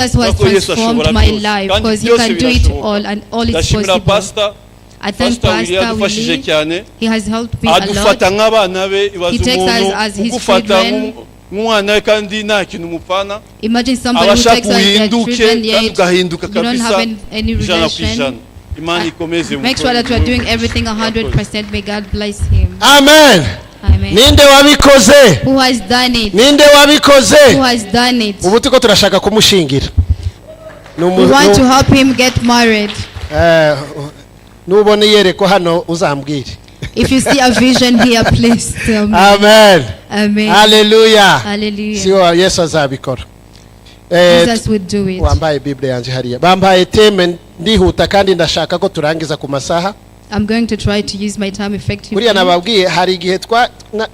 Jesus who has transformed my life, because he can do it all, and all is possible. I thank Pastor Willy. He has helped me a lot. He takes us as his children. Imagine somebody who takes us as their children, yet you don't have any relation. Make sure that we are doing everything 100%. May God bless him. Amen. Amen. Ninde wabikoze? Who has done it? Ninde wabikoze? Who has done it? Ubu tuko turashaka kumushingira. We want to help him get married. Nubone yereko hano uzambwire. If you see a vision here, please tell me. Amen. Amen. Hallelujah. Hallelujah. Siyo Yesu azabikora. Jesus would do it. Wambaye Biblia yanje hariya. Bambaye teme ndihuta kandi ndashaka ko turangiza ku masaha. I'm going to try to use my time effectively. Buriya nababwiye hari igihe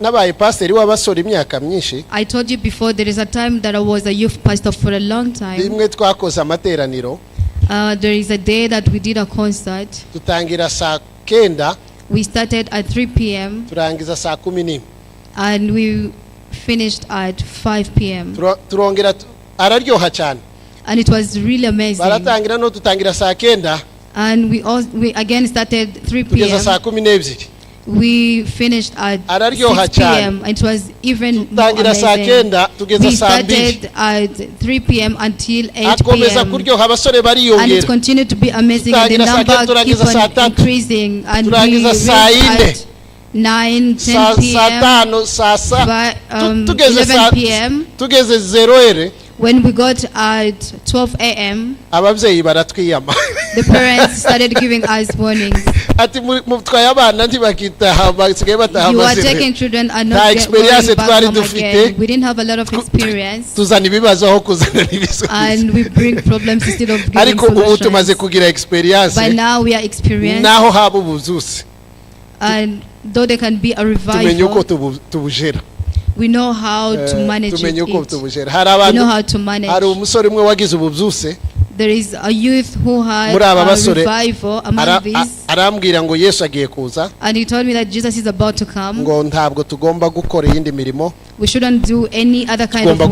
nabaye pastor w'abasore imyaka myinshi. I told you before, there is a time that I was a youth pastor for a long time. Rimwe twakoze amateraniro. There is a day that we did a concert. Tutangira saa 9. We started at 3 p.m. turangiza saa 10. and we finished at 5 p.m. turongera araryoha cyane. And it was really amazing. Baratangira no tutangira saa 9. And we again started 3 p.m. tugeza saa 12. We finished at 6 p.m. It was even more amazing. We started at 3 p.m. until 8 p.m. And it continued to be amazing. And the number keep on increasing. And we reached at 9, 10 p.m. 11 p.m. When we got at 12 a.m., the parents started giving us warnings. You are taking children and not going back home again. We didn't have a lot of experience. And we bring problems instead of giving solutions. But now we are experienced. And though there can be a revival, we know how to manage it. We know how to manage. There is a youth who had a revival among these. And he told me that Jesus is about to come. We shouldn't do any other kind of work.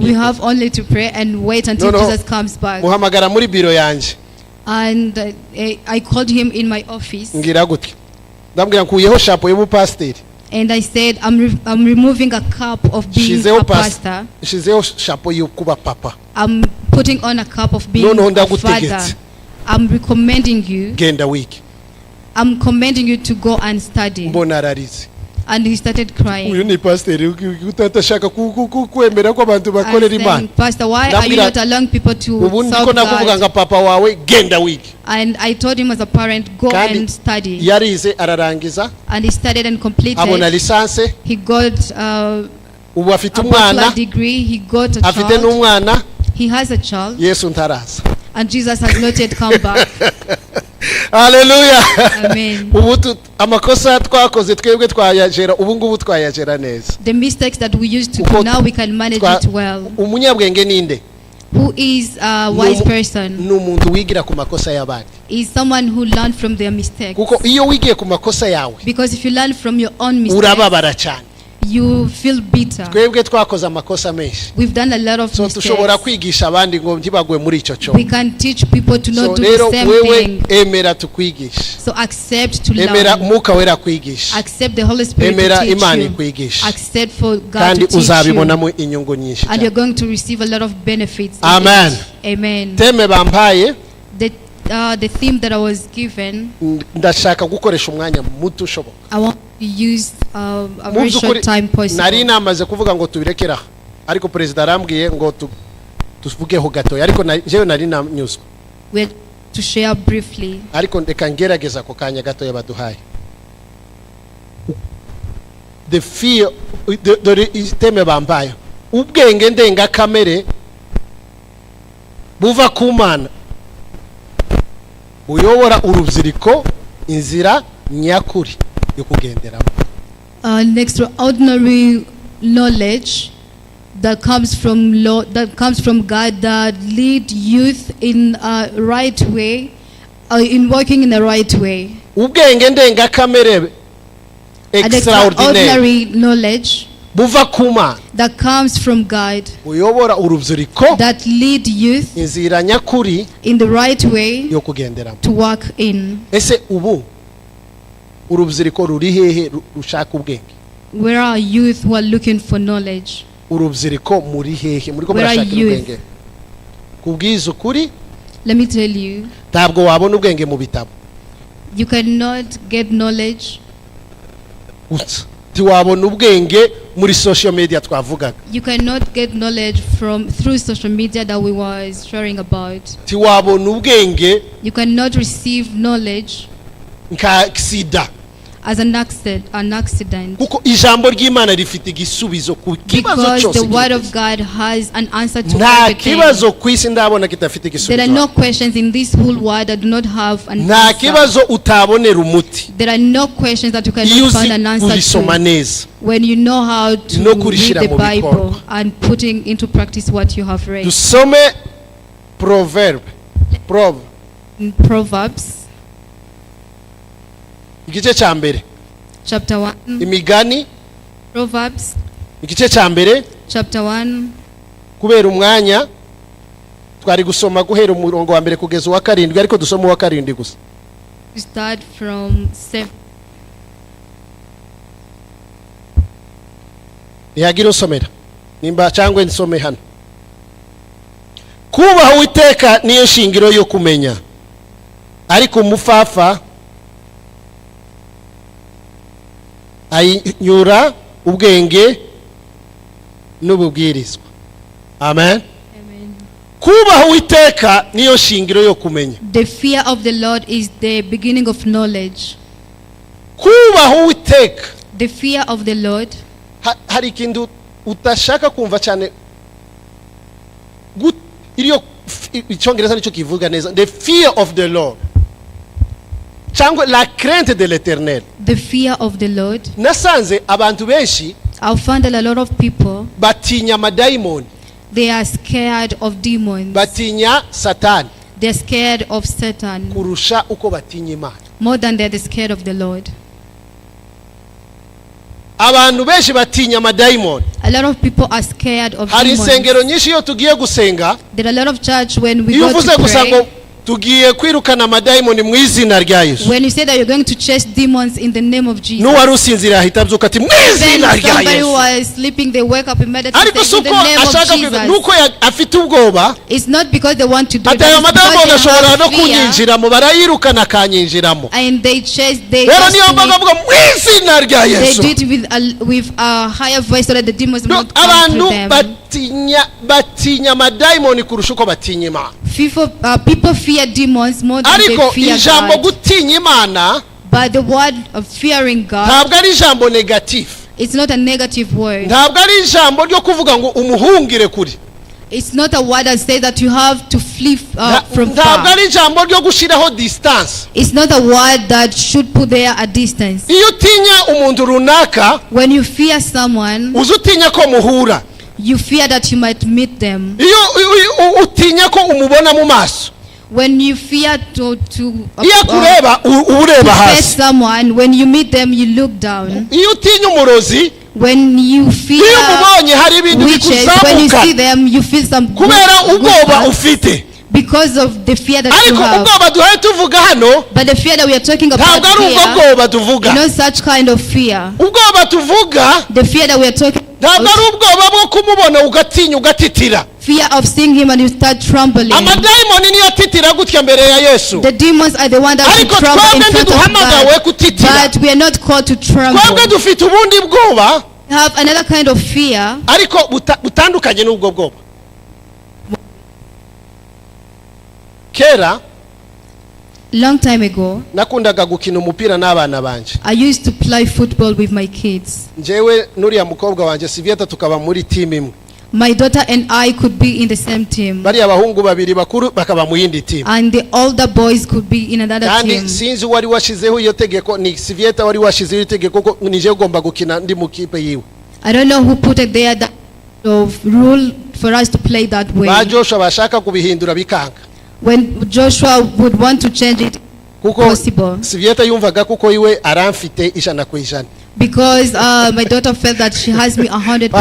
We have only to pray and wait until Jesus comes back. And I called him in my office. And I said, I'm removing a cap of being a pastor. I'm putting on a cap of being a father. I'm recommending you. I'm commending you to go and study. And he started crying. I said, Pastor, why are you not allowing people to serve God? And I told him as a parent, go and study. And he studied and completed. He got a bachelor degree. He got a child. He has a child. And Jesus has not yet come back. Hallelujah. Amen. The mistakes that we used to do, now we can manage it well. Who is a wise person? Is someone who learned from their mistakes. Because if you learn from your own mistakes, you feel bitter. We've done a lot of mistakes. We can teach people to not do the same thing. So accept to learn. Accept the Holy Spirit to teach you. Accept for God to teach you. And you're going to receive a lot of benefits. Amen. Amen. The theme that I was given, I want to use a very short time possible. We're to share briefly. The fear, ubwenge ndengakamere buva ku Mana buyobora urubyiruko inzira nyakuri yo kugenderamo. An extraordinary knowledge that comes from God that lead youth in a right way, in working in the right way. Ubwenge ndengakamere extraordinary knowledge buva kuma that comes from God, uyobora urubyiruko that lead youth inzira nyakuri in the right way yo kugenderamo to walk in. Ese ubu urubyiruko ruri hehe rushaka ubwenge? Where are youth who are looking for knowledge? Urubyiruko muri hehe muri ko barashaka ubwenge? Kubwiza ukuri, let me tell you, ntabwo wabona ubwenge mu bitabo. You cannot get knowledge. Tiwabona ubwenge muri social media twavugaga. You cannot get knowledge through social media that we were sharing about. Tiwabona ubwenge. You cannot receive knowledge nka sida. As an accident. Kuko ijambo ry'Imana rifite igisubizo ku kibazo cyose. Because the word of God has an answer to everything. Nta kibazo kwisi ndabona kitafite igisubizo. There are no questions in this whole world that do not have an answer. Nta kibazo utabonera umuti. There are no questions that you cannot find an answer to. When you know how to read the Bible and putting into practice what you have read. Dusome Proverbs. Igice cya mbere. Chapter 1. Imigani. Proverbs. Igice cya mbere. Chapter 1. Kubera umwanya twari gusoma guhera umurongo wa mbere kugeza wa karindwi ariko dusoma wa karindwi gusa. We start from 7. Yagira usomera. Nimba cyangwa nsome hano. Kubaha uwiteka niyo shingiro yo kumenya. Ariko umupfapfa ahinyura ubwenge n'ububwirizwa. Amen. Kubaha uwiteka niyo shingiro yo kumenya. The fear of the Lord is the beginning of knowledge. Kubaha uwiteka. The fear of the Lord. Hari kindu utashaka kumva cyane. Iriyo icyongereza nicyo kivuga neza. The fear of the Lord. La crainte de l'Éternel. The fear of the Lord. Nasanze abantu benshi I've found that a lot of people batinya amadaimoni. They are scared of demons. Batinya Satan. They are scared of Satan. Kurusha uko batinya Imana. More than they are scared of the Lord. Abantu benshi batinya amadaimoni. A lot of people are scared of demons. Hari insengero nyinshi yo tugiye gusenga. There are a lot of church when we go to pray. Tugiye kwirukana amadaimoni mu izina rya Yesu. When you say that you're going to chase demons in the name of Jesus. N'uwari usinzira ahita abyuka ati mu izina rya Yesu. Somebody who was sleeping, they wake up immediately in the name of Jesus. Nuko afite ubwoba. It's not because they want to do it. Atayo amadaimoni ashobora no kunyinjiramo barayirukana kanyinjiramo. And they chase rero niyo bavuga mu izina rya Yesu. They do it with a higher voice so that the demons will not come to them. Batinya amadaimoni kurusha uko batinya Imana. People fear demons more than they fear God. But the word of fearing God, it's not a negative word. It's not a word that says that you have to flee from far. It's not a word that should put there a distance. When you fear someone, you fear that you might meet them. When you fear to face someone, when you meet them, you look down. When you fear witches, when you see them, you feel some good because of the fear that you have. But the fear that we are talking about here, not such kind of fear. The fear that we are talking about, fear of seeing him and you start trembling. The demons are the ones that will tremble in front of God. But we are not called to tremble. We have another kind of fear. Long time ago, I used to play football with my kids. My daughter and I could be in the same team. And the older boys could be in another team. I don't know who put it there, that of rule for us to play that way. When Joshua would want to change it, possible. Because my daughter felt that she has me 100%.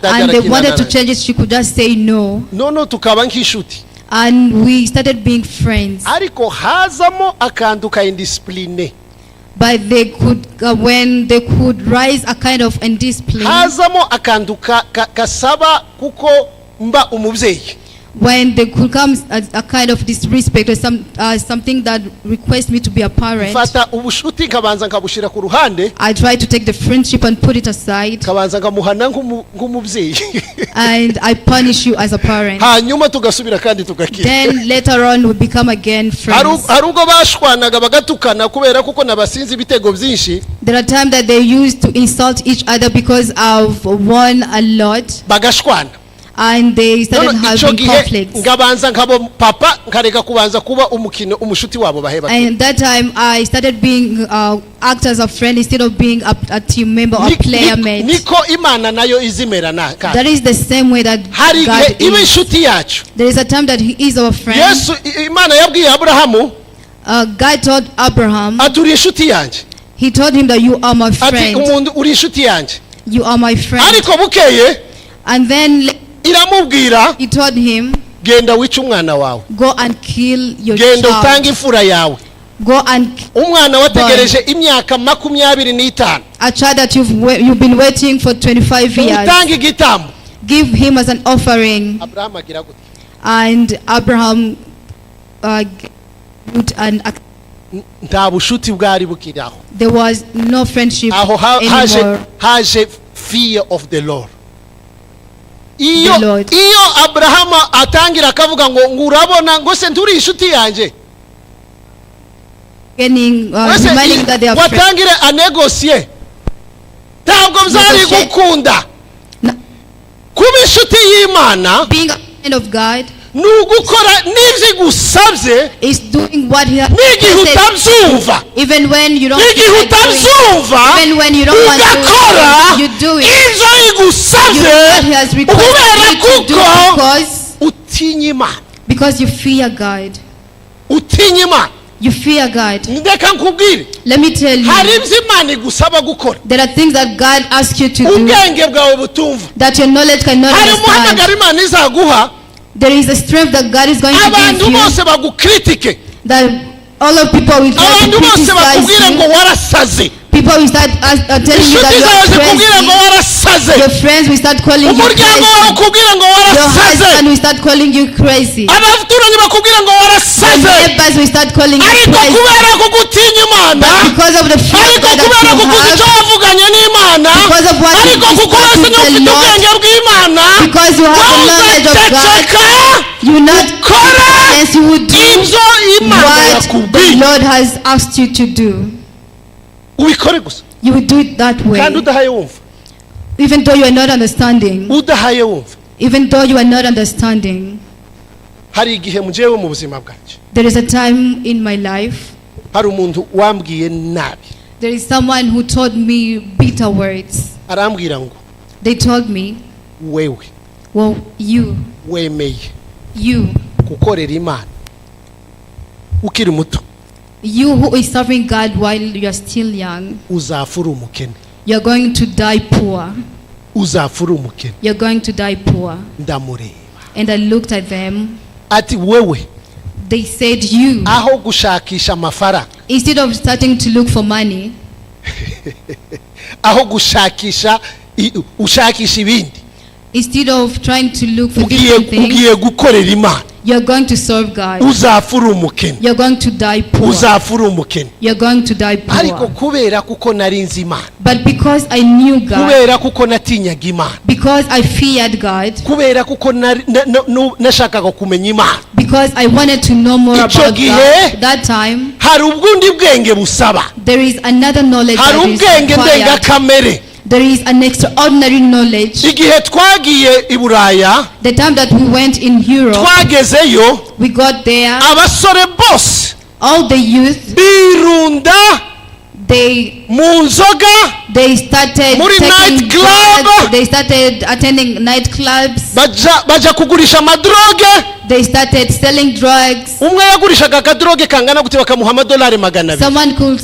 And they wanted to change it. She could just say no. No, tukaba nk'ishuti. And we started being friends. Ariko hazamo akantu ka indiscipline. But they could, when they could rise a kind of indiscipline. Hazamo akantu kasaba kuko mba umubyeyi. When they could come a kind of disrespect or something that requests me to be a parent. I try to take the friendship and put it aside. And I punish you as a parent. Then later on we become again friends. There are times that they used to insult each other because I've won a lot. And they started having conflicts. And that time I started being act as a friend instead of being a team member or player mate. That is the same way that God is. There is a time that He is our friend. God told Abraham, He told him that you are my friend. You are my friend. And then He told him, go and kill your child. Go and a child that you've been waiting for 25 years. Give him as an offering. And Abraham would there was no friendship anymore. Fear of the Lord. Iyo Abraham atangira akavuga ngo ngurabona ngo se nturi inshuti yanje. Reminding that they are friends. Watangire a negotiate. Ntabwo byari gukunda. Kuba inshuti y'Imana. Being a friend of God. Nugukora n'ivyo gusabye is doing what He has said. Even when you don't even when you don't want to, you do it. You do what He has requested you to do because you fear God. You fear God. Let me tell you, there are things that God asks you to do that your knowledge cannot understand. There is a strength that God is going to give you. That all of people will try to criticize you. People will start telling you that you are crazy. Your friends will start calling you crazy. Your husband will start calling you crazy. Your neighbors will start calling you crazy. But because of the fear that you have, because of what you discuss with the Lord, because you have the knowledge of God, you will not confess, you will do what the Lord has asked you to do. You will do it that way. Even though you are not understanding. Even though you are not understanding. There is a time in my life. There is someone who told me bitter words. They told me, well, you who is serving God while you are still young, you are going to die poor. You are going to die poor. And I looked at them. They said, you, instead of starting to look for money, instead of trying to look for different things, you are going to serve God. You are going to die poor. You are going to die poor. But because I knew God, because I feared God, because I wanted to know more about God, that time, there is another knowledge that is required. There is an extraordinary knowledge. The time that we went in Europe, we got there. All the youth, they started taking drugs, they started attending nightclubs. They started selling drugs. Umwe yagurishaga akadroge kangana gute bakamuha amadolari $200. Someone could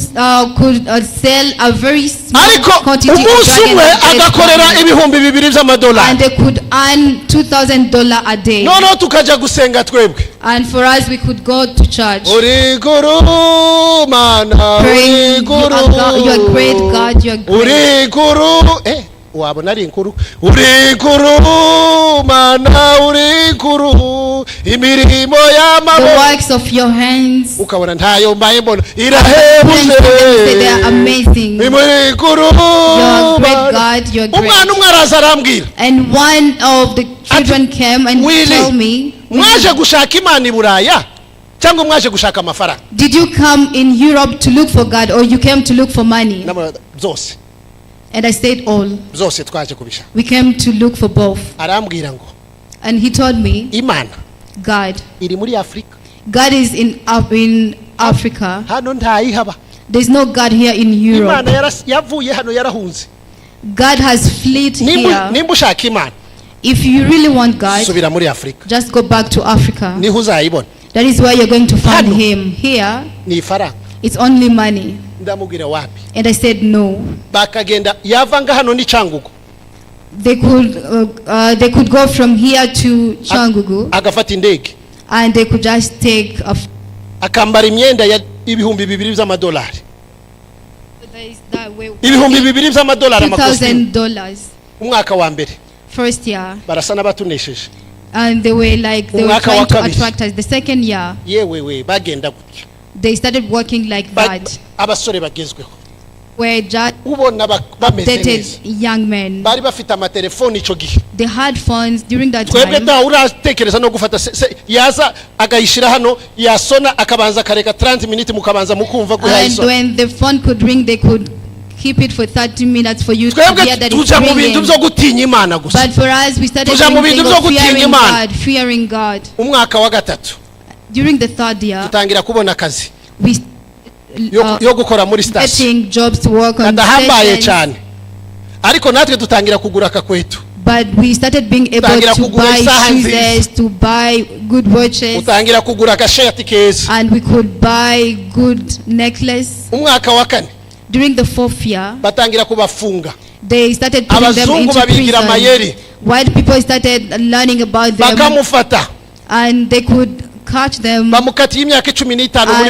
sell a very small quantity of umunsi umwe agakorera ibihumbi 2,000 by'amadolari. And they could earn $2,000 a day. No tukaja gusenga twebwe. And for us, we could go to church. Uri guru mana, uri guru. You are great, God. You are great. Uri guru. Wabona ari inkuru. Uri guru mana, uri guru. Imirimo y'amaboko. The works of your hands. Ukabona ntayo mbaye mbona irahebuje. They are amazing. Uri guru. You are great, God. You are great. Umwana umwe araza arambwira. And one of the children came and told me, mwaje gushaka Imana I Buraya cyangwa mwaje gushaka amafaranga? Did you come in Europe to look for God, or you came to look for money? Zose. And I said all. Zose twaje kubisha. We came to look for both. Arambwira ngo. And he told me, Imana, God, iri muri Afrika. God is in Africa. Hano ntayihaba. There's no God here in Europe. Imana yavuye hano yarahunze. God has fled here. Nimba ushaka Imana, if you really want God, subira muri Afrika. Just go back to Africa. Niho uzayibona. That is where you're going to find him. Here, ni faranga. It's only money. Ndamubwira wapi? And I said no. Bakagenda yavanga hano ni Cyangugu. They could go from here to Cyangugu. Agafata indege. And they could just take akambara imyenda ya ibihumbi 2,000 by'amadolari. Ibihumbi 2,000 by'amadolari amakositimu. $2,000. Umwaka wa mbere. First year. Barasa n'abatunesheje. And they were trying to attract us. The second year. Yewe bagenda gutya. They started working like that. Abasore bagezweho. Were just updated young men. Bari bafite amatelefoni ico gihe. They had phones during that time. Twebwe da uratekereza no gufata yaza agayishira hano yasona akabanza kareka 30 minutes mukabanza mukumva guhayisona. And when the phone could ring, they could keep it for 30 minutes for you to hear that it's ringing. Tuja mu bintu byo gutinya Imana gusa. But for us, we started fearing God. Umwaka wa gatatu. During the third year, tutangira kubona akazi. We yo gukora muri station. Getting jobs to work on stations. Cyane. Ariko natwe tutangira kugura akakwetu. But we started being able to buy shoes, to buy good watches. Utangira kugura akashati keza. And we could buy good necklace. Umwaka wa kane. During the fourth year, batangira kubafunga. They started putting them into prison. White people started learning about them. Bakamufata. And they could catch them. Bamukatiye imyaka 15 muri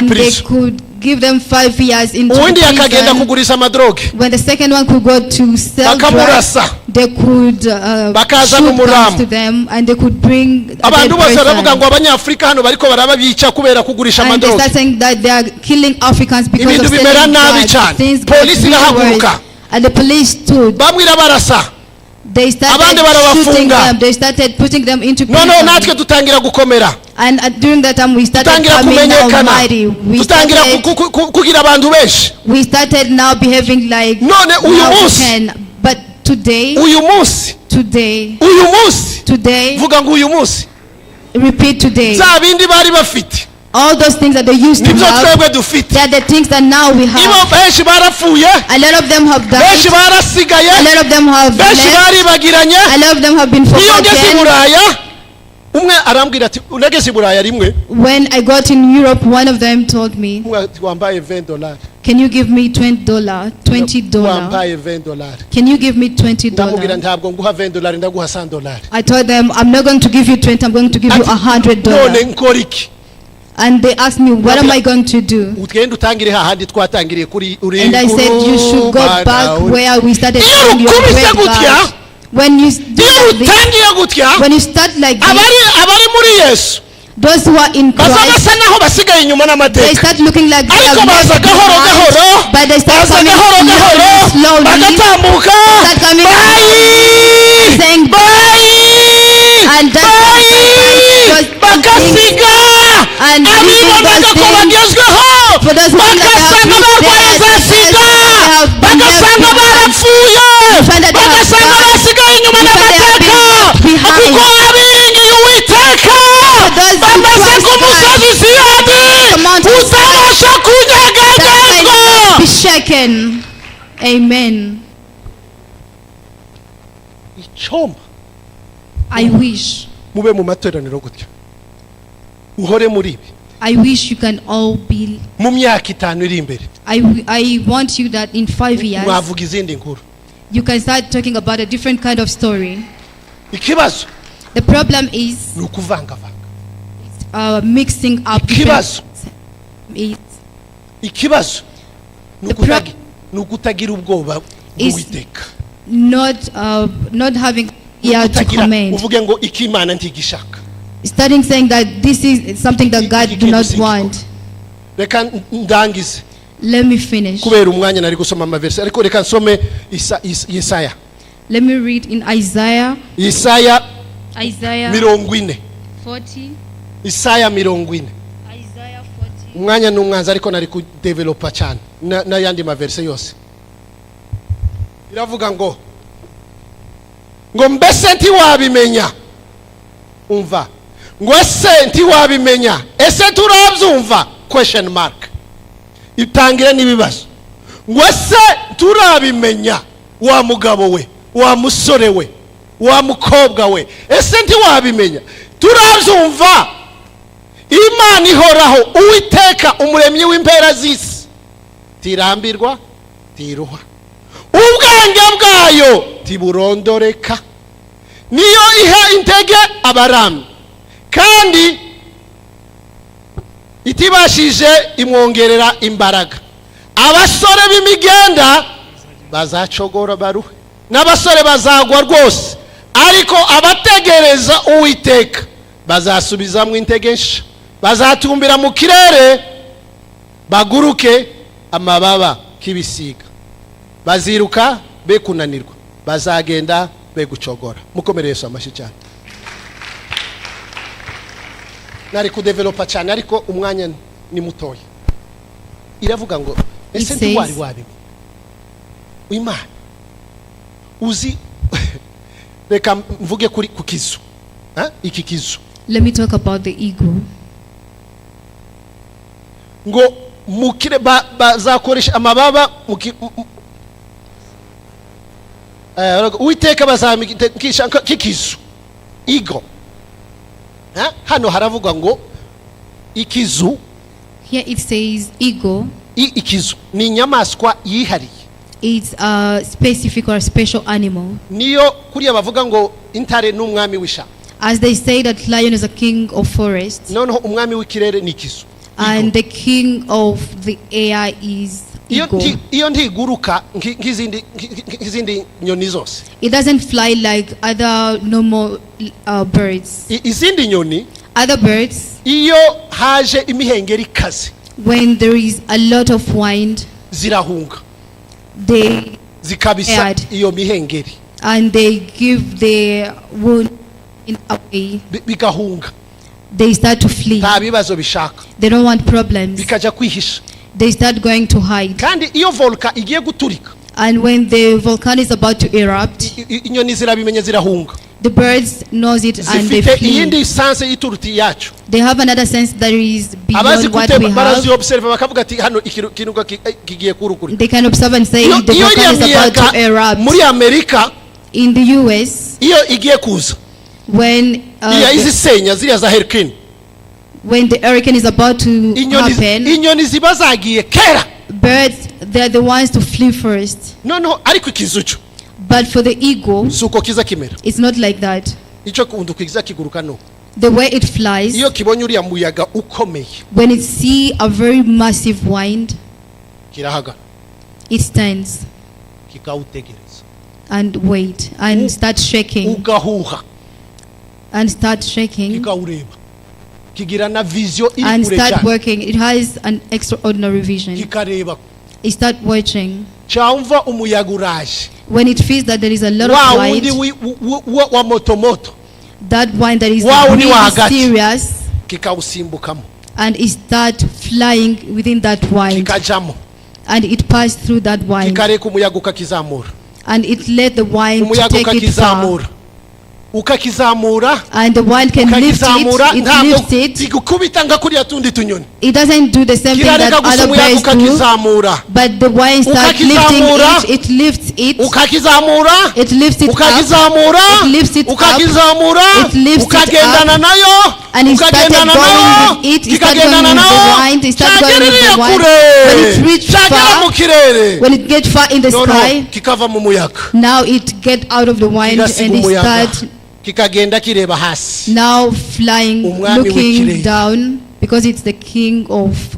prison. They could give them 5 years into prison. Akagenda kugurisa amadroge. When the second one could go to sell drugs, they could shoot guns to them and they could bring abantu bose baravuga ngo abanyafrika hano bariko barababica kubera kugurisha amadroge. And they start saying that they are killing Africans because of selling drugs. Police irahaguruka. And the police stood. Bamwira barasa. They started shooting them. They started putting them into prison. No, natwe tutangira gukomera. And during that time we started becoming almighty. We started now behaving like African. But today, repeat today. All those things that they used to have, they are the things that now we have. A lot of them have died. A lot of them have left. A lot of them have been forgotten. When I got in Europe, one of them told me, can you give me $20? Can you give me $20? I told them, I'm not going to give you 20, I'm going to give you $100. And they asked me, what am I going to do? And I said, you should go back where we started from your great God. When you do this, when you start like this, those who are in Christ, they start looking like they are left behind, but they start coming slowly, start coming saying bye, and that's and using those things for those who have been dead, have been left behind. You find that they have died, you find they have been left behind. For those who trust God, that might be shaken. Amen. I wish uhore muri ibi. I wish you can all be. Mu myaka 5 iri imbere. I want you that in 5 years. Mwavuga izindi nkuru. You can start talking about a different kind of story. Ikibazo. The problem is mixing up. Ikibazo. Ikibazo. Nukutagira ubwoba uwiteka. Not having ear to comment. Uvuge ngo ikimana ntigishaka. Starting saying that this is something that God do not want. Reka ndangize. Let me finish. Kubera umwanya nari gusoma amaverse ariko reka nsome Yesaya. Let me read in Isaiah. Isaiah 40. Isaiah 40. Umwanya n'umwanza ariko nari ku developa cyane na yandi maverse yose. Iravuga ngo mbese ntiwabimenya. Umva. Ngo ese ntiwabimenya. Ese turabyumva? Question mark. Itangire n'ibibazo. Ngo ese turabimenya wa mugabo we, wa musore we, wa mukobwa we. Ese ntiwabimenya? Turabyumva. Imana ihoraho uwiteka umuremyi w'impera z'isi. Tirambirwa, tiruha. Ubwenge bwayo tiburondoreka. Niyo iha intege abarami. Kandi itibashije imwongerera imbaraga. Abasore b'imigenda bazacogora baruhe. N'abasore bazagwa rwose. Ariko abategereza uwiteka bazasubizamwe intege nsha. Bazatumbira mu kirere baguruke amababa kibisiga. Baziruka be kunanirwa. Bazagenda be gucogora. Mukomereye amashi cyane. Nari ku developa cyane ariko umwanya ni mutoya. Iravuga ngo ese ntiwari wabi. Imana uzi reka mvuge kuri kukizu. Iki kizu. Let me talk about the ego. Ngo mukire bazakoresha amababa uwiteka bazamikisha kikizu. Ego. Hano haravugwa ngo ikizu. Here it says ego. Ikizu ni inyamaswa yihariye. It's a specific or a special animal. Niyo kuriya bavuga ngo intare n'umwami w'isha. As they say that lion is a king of forest. No umwami w'ikirere ni ikizu. And the king of the air is ego. Iyo ntiguruka nk'izindi nyoni zose. It doesn't fly like other normal birds. Izindi nyoni. Other birds. Iyo haje imihengeri kazi. When there is a lot of wind. Zirahunga. They zikabisa iyo mihengeri. And they give the wound in a way. Bigahunga. They start to flee. Tabibazo bishaka. They don't want problems. Bikaja kwihisha. They start going to hide. Kandi iyo volcano igiye guturika. And when the volcano is about to erupt, inyoni zirabimenye zirahunga. The birds knows it and they flee. Iyindi sense y'ituruti yacu. They have another sense that is beyond what we have. Observe bakavuga ati hano ikinuka kigiye kurukuri. They can observe and say the volcano is about to erupt. Muri America, in the US, iyo igiye kuza. When izisenya ziriya za hurricane. When the hurricane is about to happen, inyoni ziba zagiye kera. Birds, they are the ones to flee first. No ariko ikizucu. But for the ego, suko kiza kimera. It's not like that. Ico kundu kiza kiguruka no. The way it flies, iyo kibonye uriya muyaga ukomeye, when it see a very massive wind, kirahaga, it stands kikawutegereza and wait and start shaking. Ugahuha and start shaking. Kikawureba kigira na vision iri and start working. It has an extraordinary vision. Kikareba. It start watching. Chamva umuyaga uraje. When it feels that there is a lot of light, wa motomoto, that one that is really serious, kikawusimbukamo, and it start flying within that wind, kikajamo, and it passed through that wind, kikareka umuyaga ukakizamura, and it let the wind to take it far. Ukakizamura, and the wind can lift it, it doesn't do the same thing that other birds do, but the wind starts lifting it lifts it, it lifts it up, it lifts it up, it lifts it up, And he started going with it. He started going with the wine. He started going with the wine. When it reached far, when it gets far in the sky, now it get out of the wine and it start now flying, looking down, because it's the king of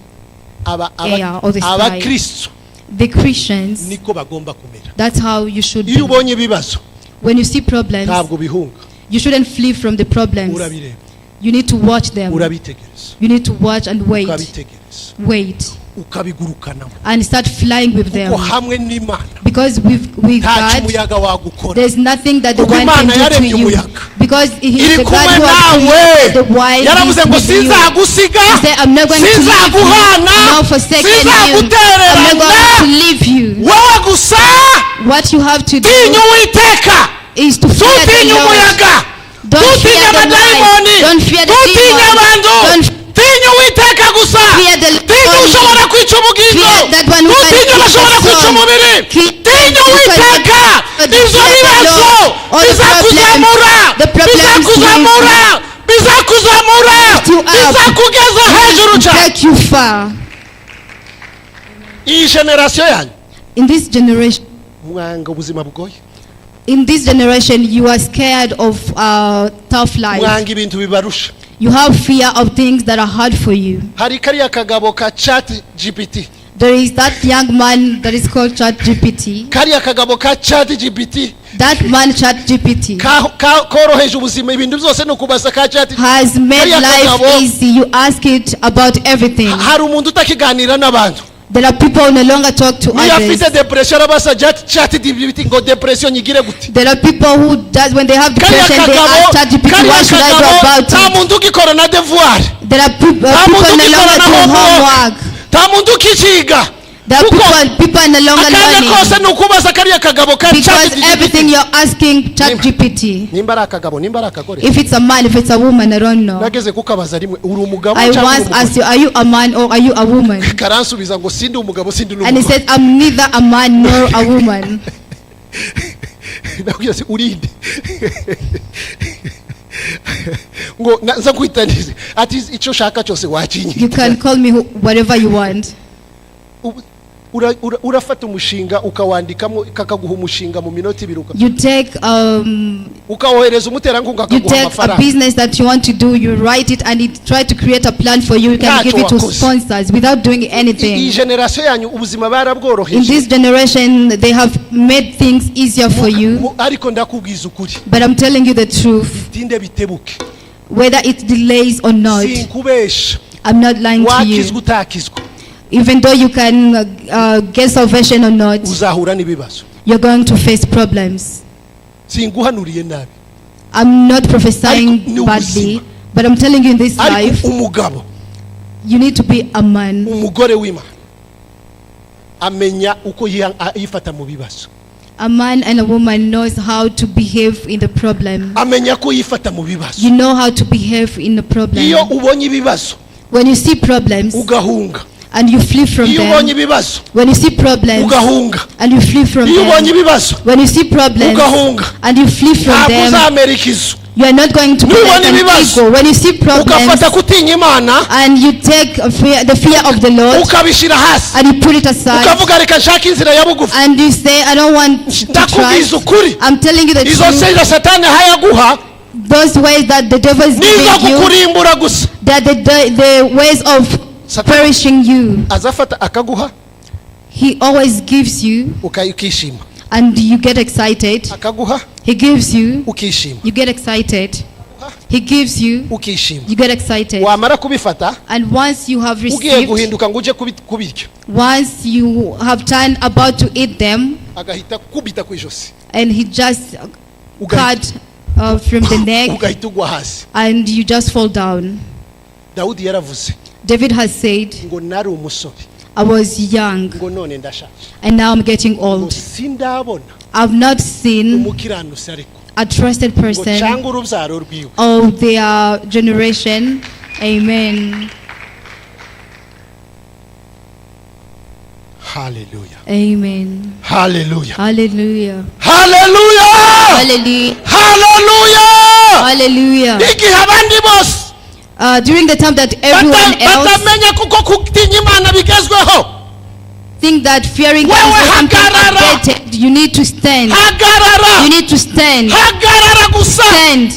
air or the sky. The Christians, that's how you should be. When you see problems, you shouldn't flee from the problems. You need to watch them. You need to watch and wait. Wait. And start flying with them. Because with God, there's nothing that the wine can do to you. Because He is the God who has created the wine. He said, I'm not going to leave you, nor forsake you. I'm not going to leave you. What you have to do is to fear the Lord. Don't fear the wine. Don't fear the demon. Don't fear the Lord. Fear that one who can kill the soul. The problems will take you far. In this generation, you are scared of tough life. You have fear of things that are hard for you. There is that young man that is called ChatGPT. That man ChatGPT has made life easy. You ask it about everything. There are people who no longer talk to others. There are people who does when they have depression, they ask ChatGPT, what should I do about it? There are people no longer do homework. There are people no longer learning. Because everything you're asking ChatGPT. If it's a man, if it's a woman, I don't know. I once asked you, are you a man or are you a woman? And he said, I'm neither a man nor a woman. You can call me whatever you want. urafata umushinga ukawandikamo kakaguha umushinga mu minota 2 you take ukawohereza umuterankunga akaguha amafaranga. A business that you want to do, you write it and it try to create a plan for you. You can give it to sponsors without doing anything. Iyi generation yanyu ubuzima barabworoheje. In this generation they have made things easier for you. Ariko ndakubwiza ukuri. But I'm telling you the truth. Bitinde bitebuke. Whether it delays or not. Sinkubesha. I'm not lying to you. Wakizwa utakizwa. Even though you can get salvation or not, uzahura n'ibibazo. You're going to face problems. Singuhanuriye nabi. I'm not prophesying badly, but I'm telling you in this life, umugabo, you need to be a man. Umugore w'Imana amenya uko yifata mu bibazo. A man and a woman knows how to behave in the problem. Amenya ko yifata mu bibazo. You know how to behave in the problem. Iyo ubonye ibibazo, when you see problems, ugahunga, and you flee from them. When you see problems, and you flee from them. When you see problems, and you flee from them, you are not going to be like an eagle. When you see problems, and you take the fear of the Lord, and you put it aside, and you say, I don't want to try. I'm telling you the truth. Those ways that the devil is giving you, that the ways of perishing you, he always gives you, and you get excited. He gives you, you get excited. He gives you, you get excited. And once you have received, once you have turned about to eat them, and he just cut from the neck, and you just fall down. David has said, I was young and now I'm getting old. I've not seen a trusted person of their generation. Amen. Hallelujah. Amen. Hallelujah. Hallelujah. Hallelujah. Hallelujah. Hallelujah. Hallelujah. during the time that everyone else think that fearing God is something outdated, you need to stand. You need to stand. Stand.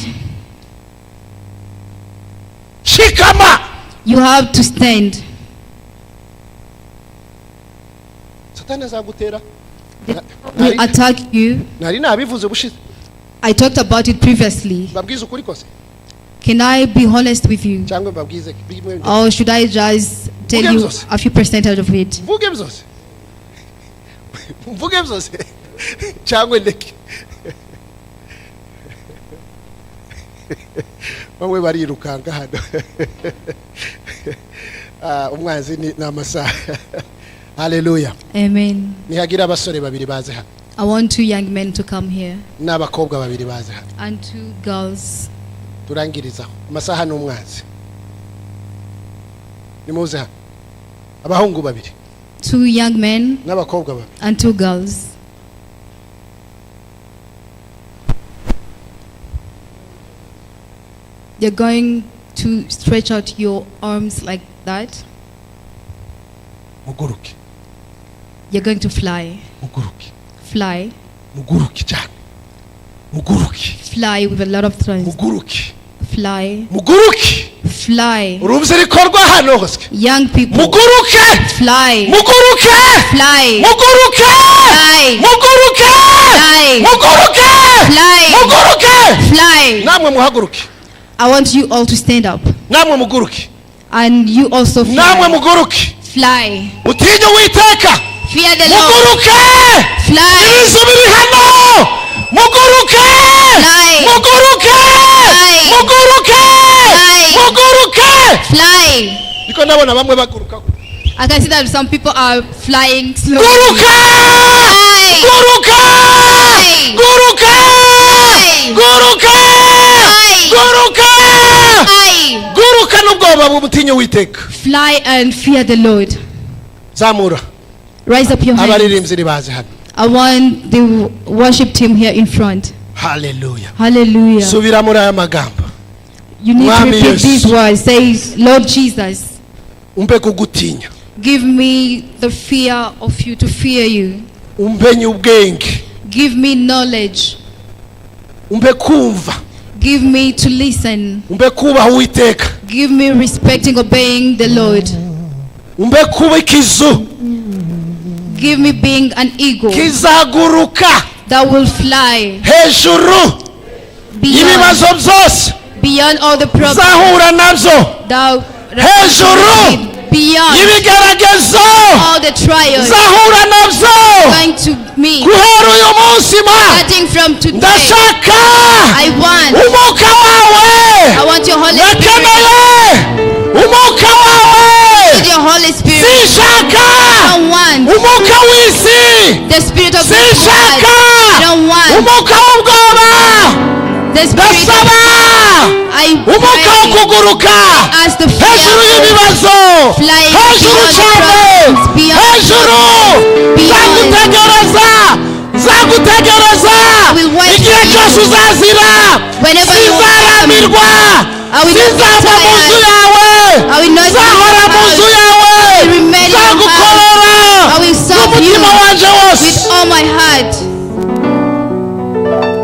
You have to stand. They will attack you. I talked about it previously. Can I be honest with you? Or should I just tell you a few percentage of it? Hallelujah. Amen. I want 2 young men to come here. And 2 girls. Turangiriza amasaha n'umwanzi nimuze ha abahungu babiri 2 young men n'abakobwa babiri and 2 girls. You're going to stretch out your arms like that. Muguruki. You're going to fly. Muguruki. Fly. Muguruki cyane. Muguruki. Fly with a lot of thrust. Muguruki. Fly. Muguruki. Fly. Urumze rikorwa hano hose. Young people. Muguruke. Fly. Muguruke. Fly. Muguruke. Fly. Muguruke. Fly. Muguruke. Fly. Muguruke. Fly. Namwe muhaguruke. I want you all to stand up. Namwe muguruke. And you also fly. Namwe muguruke. Fly. Utinye uwiteka. Fear the Lord. Muguruke. Fly. Ibizubiri hano. Muguruke. Fly. Muguruke. Fly. Muguruke. Fly. Muguruke. Fly. Niko ndabona bamwe baguruka. I can see that some people are flying slowly. Guruka. Fly. Guruka. Fly. Guruka. Fly. Guruka. Fly. Guruka. Fly. Guruka n'ubwoba butinye uwiteka. Fly and fear the Lord. Zamura. Rise up your hands. Abaririmbyi ribaze hano. I want the worship team here in front. Hallelujah. Hallelujah. Subira muri aya magambo. You need to repeat these words. Say, Lord Jesus, umpe kugutinya. Give me the fear of you, to fear you. Umpenye ubwenge. Give me knowledge. Umpe kumva. Give me to listen. Umpe kubaha uwiteka. Give me respecting, obeying the Lord. Umpe kuba ikizu. Give me being an eagle. Kizaguruka. That will fly. Hejuru. Ibibazo byose. Beyond all the problems. Zahura nabyo. Hejuru. Beyond ibigeragezo. All the trials. Zahura nabyo. Going to me. Guhera uyu munsi ma. Starting from today. Ndashaka. I want. Umwuka wawe. I want your Holy Spirit. Nakeneye. Umwuka wawe. With your Holy Spirit. Sinshaka. I don't want. Umwuka w'isi. The spirit of the world. Sinshaka. I don't want. Umwuka w'ubwoba. The spirit of umwuka wo kuguruka hejuru y'ibibazo hejuru cyane hejuru zagutegereza igihe cyose uzazira sizaramirwa sizava mu nzu yawe zahora mu nzu yawe zagukorera n'umutima wanje wose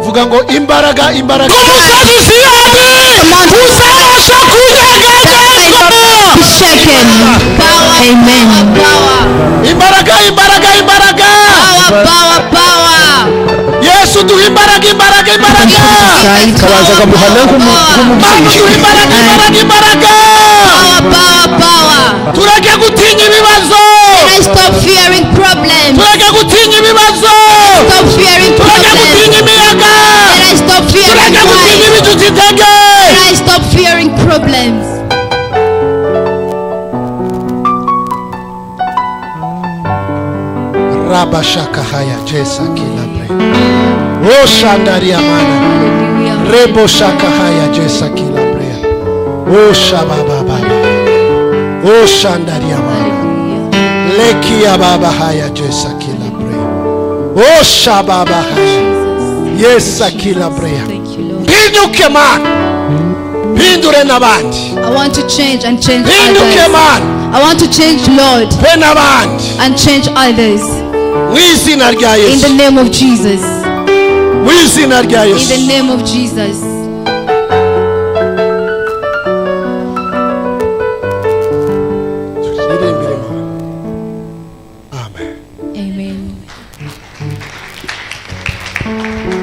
vuga ngo imbaraga umusozi Siyoni uzabasha kunyeganyezwa. Amen. Imbaraga Yesu duha imbaraga kabaza kamuhana imbaraga tureke gutinya ibibazo. Stop fearing problems. Tureke gutinya ibibazo. Stop fearing problems. Tureke gutinya imiyaga. Stop fearing problems. I stop fearing problems. Raba shaka haya jesa kila bre. O shandaria mana. Rebo shaka haya jesa kila bre. O shababa baba. O shandaria mana. Leki ya baba haya jesa kila bre. O shababa haya. Yesa kila bre. Pinyuke man. Pindure I want to change and change others. I want to change, Lord, and change others. In the name of Jesus. In the name of Jesus. Amen. Amen.